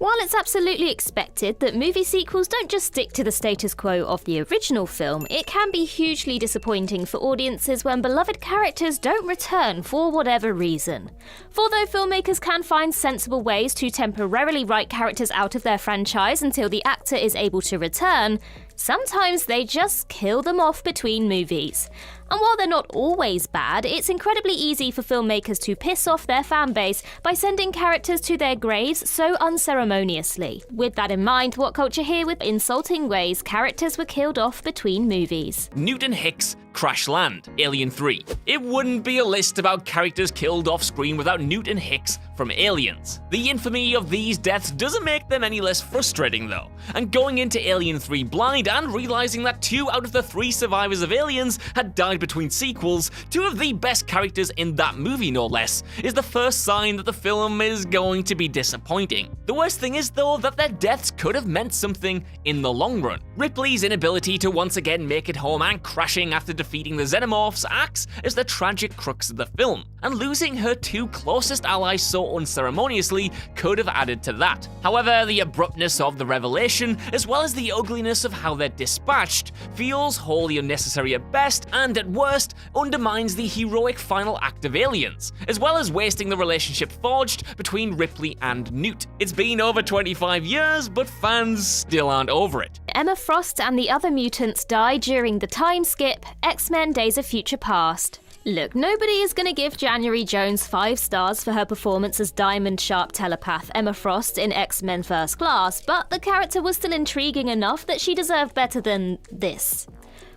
While it's absolutely expected that movie sequels don't just stick to the status quo of the original film, it can be hugely disappointing for audiences when beloved characters don't return for whatever reason. For though filmmakers can find sensible ways to temporarily write characters out of their franchise until the actor is able to return, sometimes they just kill them off between movies. And while they're not always bad, it's incredibly easy for filmmakers to piss off their fanbase by sending characters to their graves so unceremoniously. With that in mind, Whatculture here with insulting ways characters were killed off between movies. Newt and Hicks crash land, Alien 3. It wouldn't be a list about characters killed off screen without Newt and Hicks from Aliens. The infamy of these deaths doesn't make them any less frustrating though, and going into Alien 3 blind and realizing that 2 out of the 3 survivors of Aliens had died between sequels, 2 of the best characters in that movie no less, is the first sign that the film is going to be disappointing. The worst thing is though that their deaths could have meant something in the long run. Ripley's inability to once again make it home and crashing after defeating the Xenomorphs acts as the tragic crux of the film, and losing her 2 closest allies so unceremoniously could have added to that. However, the abruptness of the revelation, as well as the ugliness of how they're dispatched, feels wholly unnecessary at best, and at worst, undermines the heroic final act of Aliens, as well as wasting the relationship forged between Ripley and Newt. It's been over 25 years, but fans still aren't over it. Emma Frost and the other mutants die during the time skip, X-Men Days of Future Past. Look, nobody is going to give January Jones 5 stars for her performance as diamond-sharp telepath Emma Frost in X-Men First Class, but the character was still intriguing enough that she deserved better than this.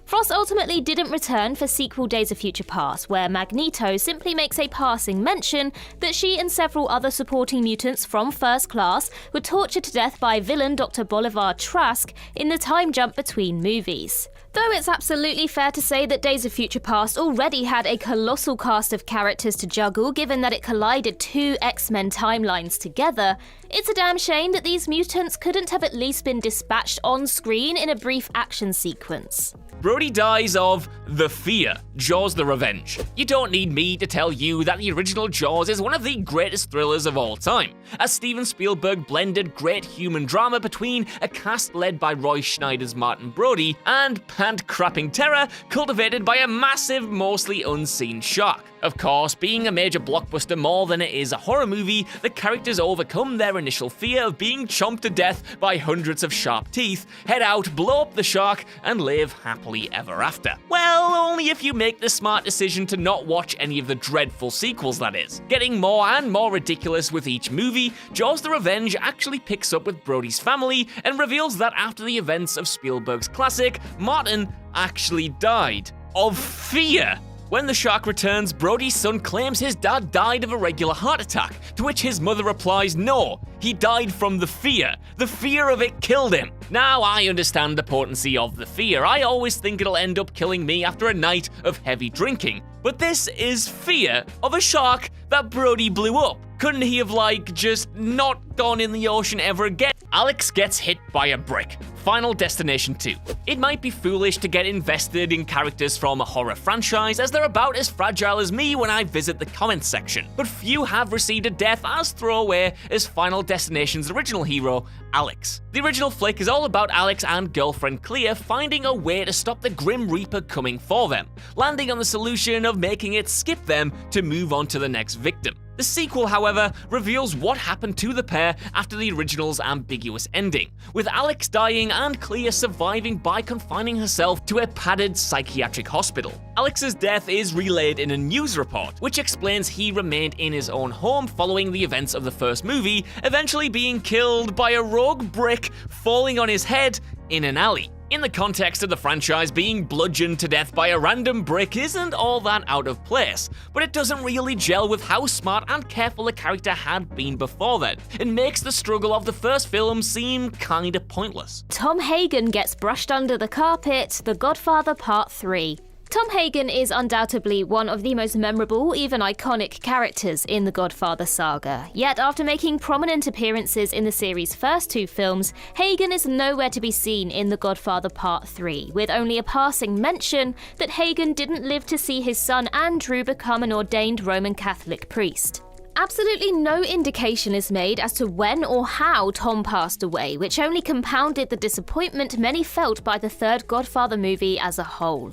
Frost ultimately didn't return for sequel Days of Future Past, where Magneto simply makes a passing mention that she and several other supporting mutants from First Class were tortured to death by villain Dr. Bolivar Trask in the time jump between movies. Though it's absolutely fair to say that Days of Future Past already had a colossal cast of characters to juggle given that it collided 2 X-Men timelines together, it's a damn shame that these mutants couldn't have at least been dispatched on screen in a brief action sequence. Brody dies of the fear, Jaws the Revenge. You don't need me to tell you that the original Jaws is one of the greatest thrillers of all time, as Steven Spielberg blended great human drama between a cast led by Roy Schneider's Martin Brody and pant-crapping terror cultivated by a massive, mostly unseen shark. Of course, being a major blockbuster more than it is a horror movie, the characters overcome their initial fear of being chomped to death by hundreds of sharp teeth, head out, blow up the shark, and live happily ever after. Well, only if you make the smart decision to not watch any of the dreadful sequels, that is. Getting more and more ridiculous with each movie, Jaws the Revenge actually picks up with Brody's family and reveals that after the events of Spielberg's classic, Martin actually died. Of fear! When the shark returns, Brody's son claims his dad died of a regular heart attack, to which his mother replies, no, he died from the fear. The fear of it killed him. Now I understand the potency of the fear. I always think it'll end up killing me after a night of heavy drinking. But this is fear of a shark that Brody blew up. Couldn't he have, just not gone in the ocean ever again? Alex gets hit by a brick. Final Destination 2. It might be foolish to get invested in characters from a horror franchise, as they're about as fragile as me when I visit the comments section, but few have received a death as throwaway as Final Destination's original hero, Alex. The original flick is all about Alex and girlfriend Clea finding a way to stop the Grim Reaper coming for them, landing on the solution of making it skip them to move on to the next victim. The sequel, however, reveals what happened to the pair after the original's ambiguous ending, with Alex dying and Clea surviving by confining herself to a padded psychiatric hospital. Alex's death is relayed in a news report, which explains he remained in his own home following the events of the first movie, eventually being killed by a rogue brick falling on his head in an alley. In the context of the franchise, being bludgeoned to death by a random brick isn't all that out of place, but it doesn't really gel with how smart and careful the character had been before then, and makes the struggle of the first film seem kinda pointless. Tom Hagen gets brushed under the carpet, The Godfather Part 3. Tom Hagen is undoubtedly one of the most memorable, even iconic characters in the Godfather saga. Yet after making prominent appearances in the series' first 2 films, Hagen is nowhere to be seen in The Godfather Part 3, with only a passing mention that Hagen didn't live to see his son Andrew become an ordained Roman Catholic priest. Absolutely no indication is made as to when or how Tom passed away, which only compounded the disappointment many felt by the third Godfather movie as a whole.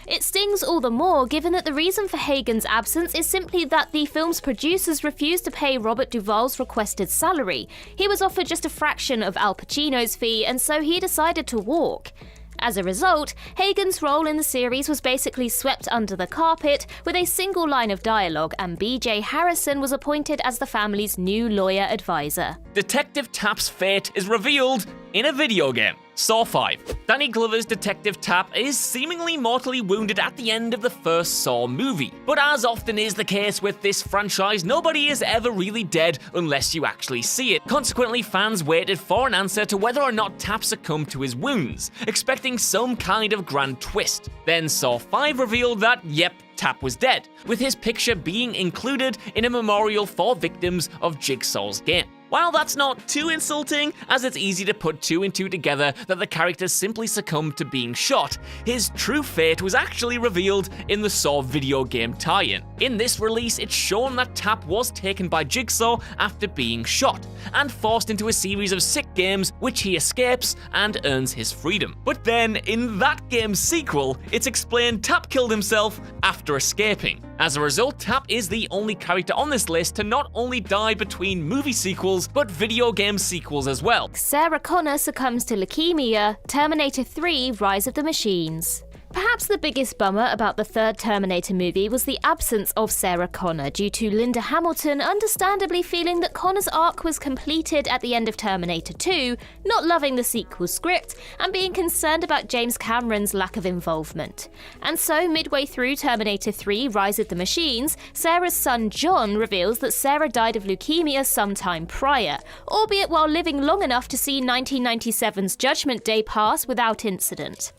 It stings all the more given that the reason for Hagen's absence is simply that the film's producers refused to pay Robert Duvall's requested salary. He was offered just a fraction of Al Pacino's fee, and so he decided to walk. As a result, Hagen's role in the series was basically swept under the carpet with a single line of dialogue, and B.J. Harrison was appointed as the family's new lawyer advisor. Detective Tapp's fate is revealed in a video game. Saw 5. Danny Glover's Detective Tapp is seemingly mortally wounded at the end of the first Saw movie. But as often is the case with this franchise, nobody is ever really dead unless you actually see it. Consequently, fans waited for an answer to whether or not Tapp succumbed to his wounds, expecting some kind of grand twist. Then Saw 5 revealed that, yep, Tapp was dead, with his picture being included in a memorial for victims of Jigsaw's game. While that's not too insulting, as it's easy to put 2 and 2 together that the character simply succumbed to being shot, his true fate was actually revealed in the Saw video game tie-in. In this release, it's shown that Tapp was taken by Jigsaw after being shot, and forced into a series of sick games which he escapes and earns his freedom. But then, in that game's sequel, it's explained Tapp killed himself after escaping. As a result, Tapp is the only character on this list to not only die between movie sequels, but video game sequels as well. Sarah Connor succumbs to leukemia, Terminator 3: Rise of the Machines. Perhaps the biggest bummer about the third Terminator movie was the absence of Sarah Connor due to Linda Hamilton understandably feeling that Connor's arc was completed at the end of Terminator 2, not loving the sequel script, and being concerned about James Cameron's lack of involvement. And so, midway through Terminator 3: Rise of the Machines, Sarah's son John reveals that Sarah died of leukemia sometime prior, albeit while living long enough to see 1997's Judgment Day pass without incident.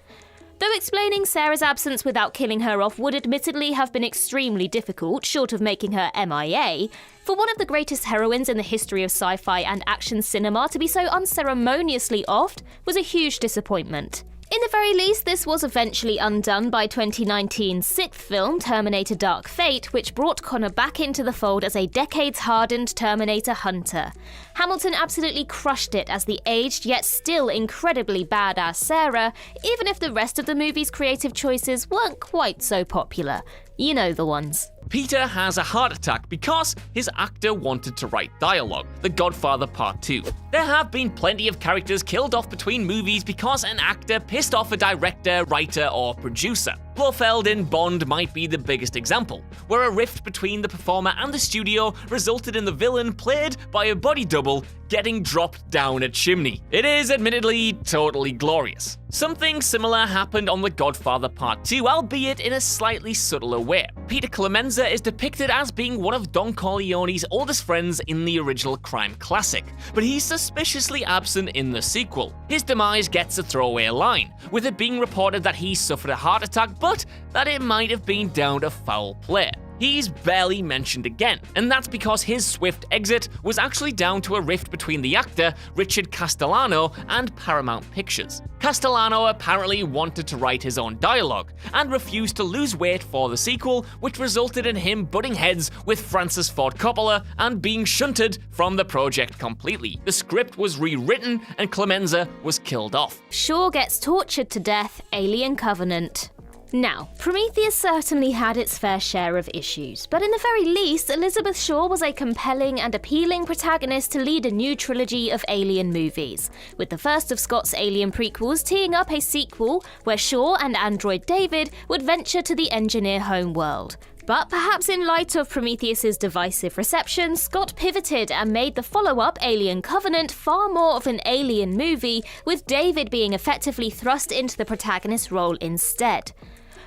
Though explaining Sarah's absence without killing her off would admittedly have been extremely difficult, short of making her MIA, for one of the greatest heroines in the history of sci-fi and action cinema to be so unceremoniously offed was a huge disappointment. In the very least, this was eventually undone by 2019's sixth film, Terminator Dark Fate, which brought Connor back into the fold as a decades-hardened Terminator hunter. Hamilton absolutely crushed it as the aged yet still incredibly badass Sarah, even if the rest of the movie's creative choices weren't quite so popular. You know the ones. Peter has a heart attack because his actor wanted to write dialogue, The Godfather Part 2. There have been plenty of characters killed off between movies because an actor pissed off a director, writer, or producer. Blofeld in Bond might be the biggest example, where a rift between the performer and the studio resulted in the villain, played by a body double, getting dropped down a chimney. It is admittedly totally glorious. Something similar happened on The Godfather Part 2, albeit in a slightly subtler way. Peter Clemenza is depicted as being one of Don Corleone's oldest friends in the original crime classic, but he's suspiciously absent in the sequel. His demise gets a throwaway line, with it being reported that he suffered a heart attack, but that it might have been down to foul play. He's barely mentioned again, and that's because his swift exit was actually down to a rift between the actor, Richard Castellano, and Paramount Pictures. Castellano apparently wanted to write his own dialogue, and refused to lose weight for the sequel, which resulted in him butting heads with Francis Ford Coppola and being shunted from the project completely. The script was rewritten, and Clemenza was killed off. Shaw gets tortured to death, Alien Covenant. Now, Prometheus certainly had its fair share of issues, but in the very least, Elizabeth Shaw was a compelling and appealing protagonist to lead a new trilogy of Alien movies, with the first of Scott's Alien prequels teeing up a sequel where Shaw and android David would venture to the engineer homeworld. But perhaps in light of Prometheus's divisive reception, Scott pivoted and made the follow-up Alien Covenant far more of an alien movie, with David being effectively thrust into the protagonist role instead.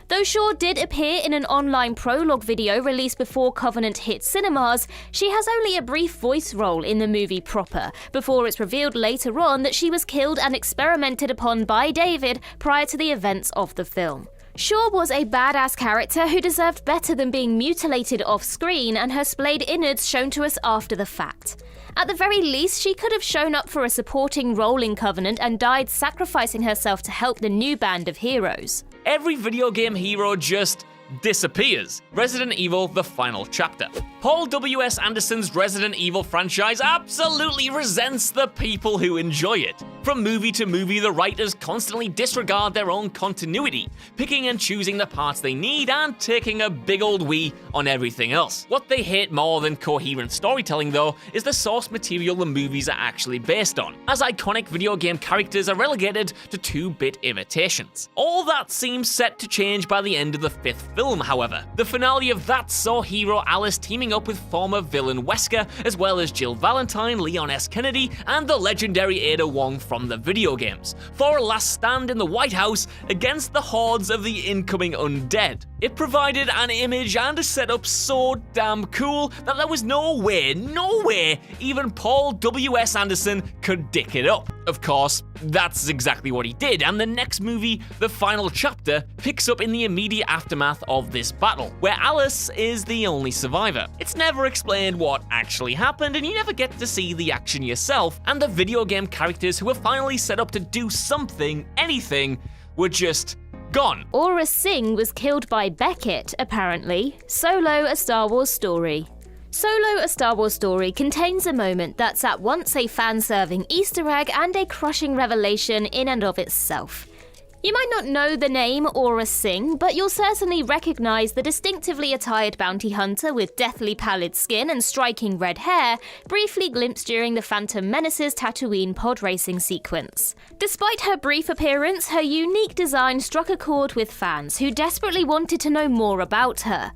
Though Shaw did appear in an online prologue video released before Covenant hit cinemas, she has only a brief voice role in the movie proper, before it's revealed later on that she was killed and experimented upon by David prior to the events of the film. Shaw was a badass character who deserved better than being mutilated off-screen and her splayed innards shown to us after the fact. At the very least, she could have shown up for a supporting role in Covenant and died sacrificing herself to help the new band of heroes. Every video game hero just disappears. Resident Evil: The Final Chapter. Paul W.S. Anderson's Resident Evil franchise absolutely resents the people who enjoy it. From movie to movie, the writers constantly disregard their own continuity, picking and choosing the parts they need and taking a big old wee on everything else. What they hate more than coherent storytelling, though, is the source material the movies are actually based on, as iconic video game characters are relegated to 2-bit imitations. All that seems set to change by the end of the 5th film, however. The finale of that saw hero Alice teaming up with former villain Wesker, as well as Jill Valentine, Leon S. Kennedy, and the legendary Ada Wong from the video games, for a last stand in the White House against the hordes of the incoming undead. It provided an image and a setup so damn cool that there was no way even Paul W.S. Anderson could dick it up. Of course, that's exactly what he did, and the next movie, The Final Chapter, picks up in the immediate aftermath of this battle, where Alice is the only survivor. It's never explained what actually happened, and you never get to see the action yourself, and the video game characters who were finally set up to do something, anything, were just gone. Aurra Singh was killed by Beckett, apparently. Solo: A Star Wars Story. Solo: A Star Wars Story contains a moment that's at once a fan-serving Easter egg and a crushing revelation in and of itself. You might not know the name Aurra Singh, but you'll certainly recognise the distinctively attired bounty hunter with deathly pallid skin and striking red hair, briefly glimpsed during the Phantom Menace's Tatooine pod racing sequence. Despite her brief appearance, her unique design struck a chord with fans who desperately wanted to know more about her.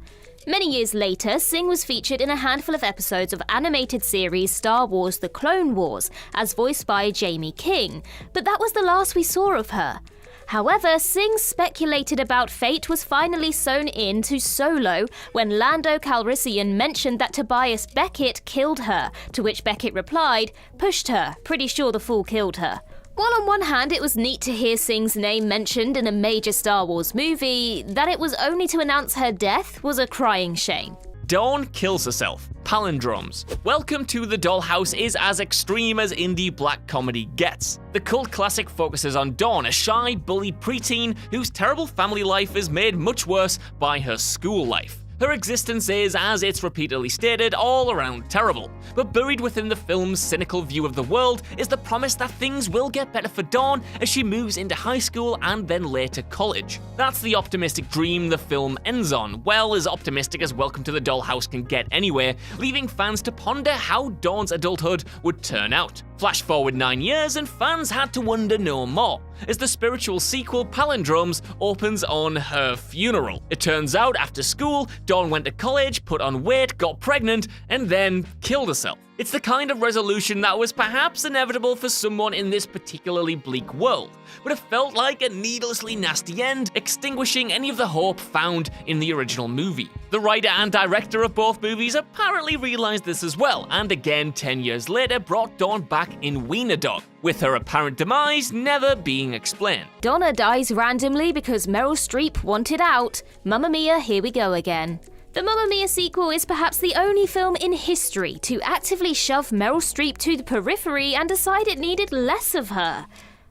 Many years later, Singh was featured in a handful of episodes of animated series Star Wars: The Clone Wars, as voiced by Jamie King, but that was the last we saw of her. However, Singh's speculated about fate was finally sewn into Solo when Lando Calrissian mentioned that Tobias Beckett killed her, to which Beckett replied, "Pushed her, pretty sure the fool killed her." While on one hand it was neat to hear Singh's name mentioned in a major Star Wars movie, that it was only to announce her death was a crying shame. Dawn kills herself. Palindromes. Welcome to the Dollhouse is as extreme as indie black comedy gets. The cult classic focuses on Dawn, a shy, bullied preteen whose terrible family life is made much worse by her school life. Her existence is, as it's repeatedly stated, all around terrible. But buried within the film's cynical view of the world is the promise that things will get better for Dawn as she moves into high school and then later college. That's the optimistic dream the film ends on, well as optimistic as Welcome to the Dollhouse can get anywhere, leaving fans to ponder how Dawn's adulthood would turn out. Flash forward 9 years and fans had to wonder no more, as the spiritual sequel Palindromes opens on her funeral. It turns out after school, Dawn went to college, put on weight, got pregnant, and then killed herself. It's the kind of resolution that was perhaps inevitable for someone in this particularly bleak world, but it felt like a needlessly nasty end, extinguishing any of the hope found in the original movie. The writer and director of both movies apparently realized this as well, and again 10 years later brought Dawn back in Wiener Dog, with her apparent demise never being explained. Donna dies randomly because Meryl Streep wanted out. Mamma Mia, here we go again. The Mamma Mia sequel is perhaps the only film in history to actively shove Meryl Streep to the periphery and decide it needed less of her.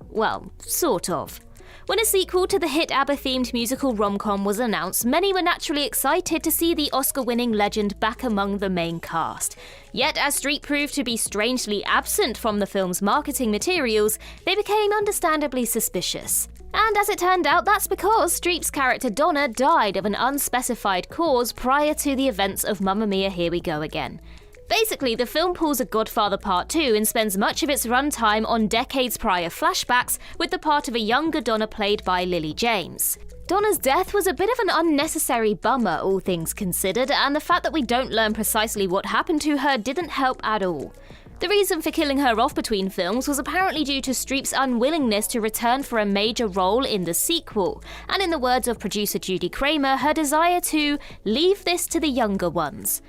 Well, sort of. When a sequel to the hit ABBA-themed musical rom-com was announced, many were naturally excited to see the Oscar-winning legend back among the main cast. Yet, as Streep proved to be strangely absent from the film's marketing materials, they became understandably suspicious. And as it turned out, that's because Streep's character Donna died of an unspecified cause prior to the events of Mamma Mia, Here We Go Again. Basically, the film pulls a Godfather Part 2 and spends much of its runtime on decades prior flashbacks with the part of a younger Donna played by Lily James. Donna's death was a bit of an unnecessary bummer, all things considered, and the fact that we don't learn precisely what happened to her didn't help at all. The reason for killing her off between films was apparently due to Streep's unwillingness to return for a major role in the sequel, and in the words of producer Judy Kramer, her desire to leave this to the younger ones.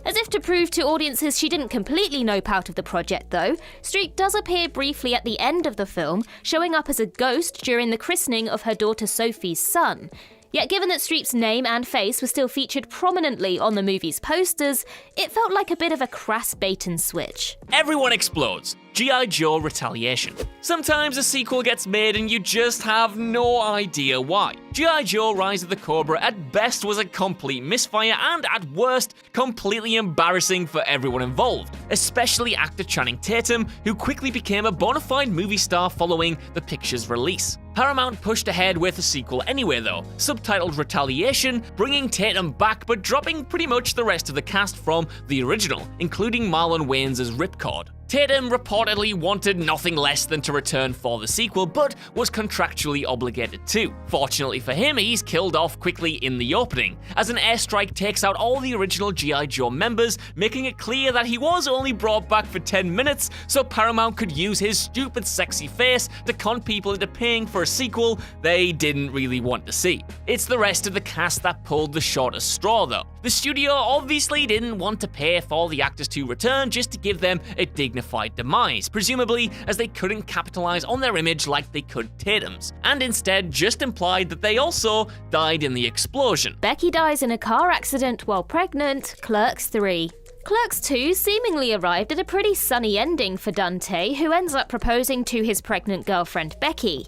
As if to prove to audiences she didn't completely nope out of the project though, Streep does appear briefly at the end of the film, showing up as a ghost during the christening of her daughter Sophie's son. Yet given that Streep's name and face were still featured prominently on the movie's posters, it felt like a bit of a crass bait and switch. Everyone explodes. G.I. Joe Retaliation. Sometimes a sequel gets made and you just have no idea why. G.I. Joe Rise of the Cobra at best was a complete misfire and at worst, completely embarrassing for everyone involved, especially actor Channing Tatum, who quickly became a bona fide movie star following the picture's release. Paramount pushed ahead with a sequel anyway though, subtitled Retaliation, bringing Tatum back but dropping pretty much the rest of the cast from the original, including Marlon Wayans' Ripcord. Tatum reportedly wanted nothing less than to return for the sequel, but was contractually obligated to. Fortunately for him, he's killed off quickly in the opening, as an airstrike takes out all the original G.I. Joe members, making it clear that he was only brought back for 10 minutes, so Paramount could use his stupid sexy face to con people into paying for a sequel they didn't really want to see. It's the rest of the cast that pulled the shortest straw though. The studio obviously didn't want to pay for the actors to return just to give them a dignified demise, presumably as they couldn't capitalize on their image like they could Tatum's, and instead just implied that they also died in the explosion. Becky dies in a car accident while pregnant, Clerks 3. Clerks 2 seemingly arrived at a pretty sunny ending for Dante, who ends up proposing to his pregnant girlfriend Becky.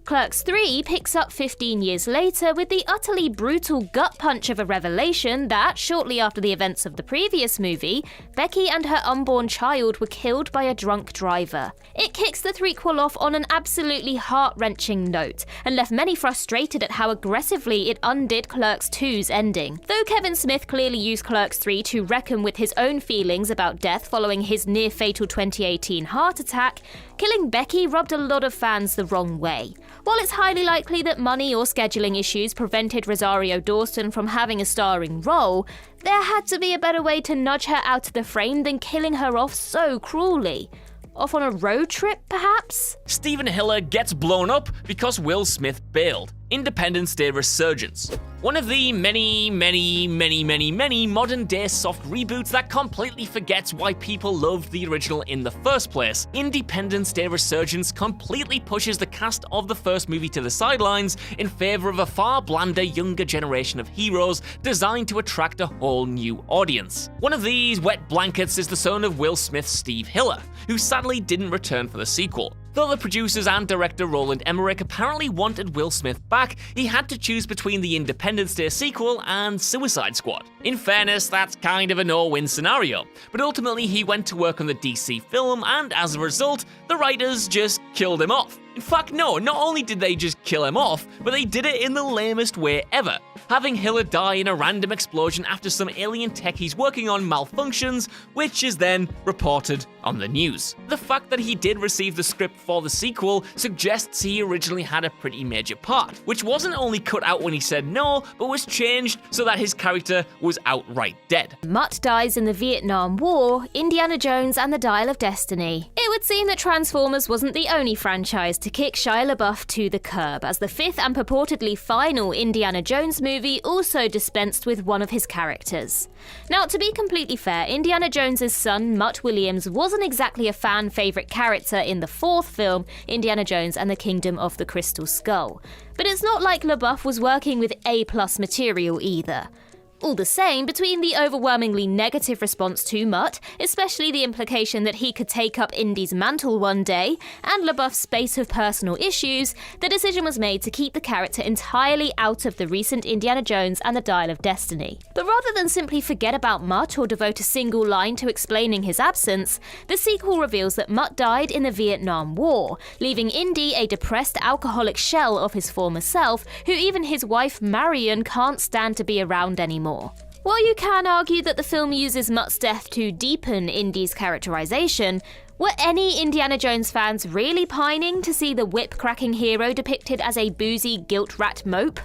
Clerks 3 picks up 15 years later with the utterly brutal gut punch of a revelation that, shortly after the events of the previous movie, Becky and her unborn child were killed by a drunk driver. It kicks the threequel off on an absolutely heart-wrenching note, and left many frustrated at how aggressively it undid Clerks 2's ending. Though Kevin Smith clearly used Clerks 3 to reckon with his own feelings about death following his near-fatal 2018 heart attack, killing Becky rubbed a lot of fans the wrong way. While it's highly likely that money or scheduling issues prevented Rosario Dawson from having a starring role, there had to be a better way to nudge her out of the frame than killing her off so cruelly. Off on a road trip, perhaps? Steven Hiller gets blown up because Will Smith bailed. Independence Day Resurgence. One of the many modern-day soft reboots that completely forgets why people loved the original in the first place. Independence Day Resurgence completely pushes the cast of the first movie to the sidelines in favor of a far blander, younger generation of heroes designed to attract a whole new audience. One of these wet blankets is the son of Will Smith's Steve Hiller, who sadly didn't return for the sequel. Though the producers and director Roland Emmerich apparently wanted Will Smith back, he had to choose between the Independence Day sequel and Suicide Squad. In fairness, that's kind of a no-win scenario, but ultimately he went to work on the DC film, and as a result, the writers just killed him off. In fact, no, not only did they just kill him off, but they did it in the lamest way ever, having Hiller die in a random explosion after some alien tech he's working on malfunctions, which is then reported on the news. The fact that he did receive the script for the sequel suggests he originally had a pretty major part, which wasn't only cut out when he said no, but was changed so that his character was outright dead. Mutt dies in the Vietnam War, Indiana Jones and the Dial of Destiny. It would seem that Transformers wasn't the only franchise to kick Shia LaBeouf to the curb, as the fifth and purportedly final Indiana Jones movie also dispensed with one of his characters. Now, to be completely fair, Indiana Jones's son, Mutt Williams, wasn't exactly a fan favourite character in the fourth film, Indiana Jones and the Kingdom of the Crystal Skull. But it's not like LaBeouf was working with A+ material either. All the same, between the overwhelmingly negative response to Mutt, especially the implication that he could take up Indy's mantle one day, and LaBeouf's spate of personal issues, the decision was made to keep the character entirely out of the recent Indiana Jones and the Dial of Destiny. But rather than simply forget about Mutt or devote a single line to explaining his absence, the sequel reveals that Mutt died in the Vietnam War, leaving Indy a depressed alcoholic shell of his former self, who even his wife Marion can't stand to be around anymore. While you can argue that the film uses Mutt's death to deepen Indy's characterization, were any Indiana Jones fans really pining to see the whip-cracking hero depicted as a boozy, guilt-racked mope?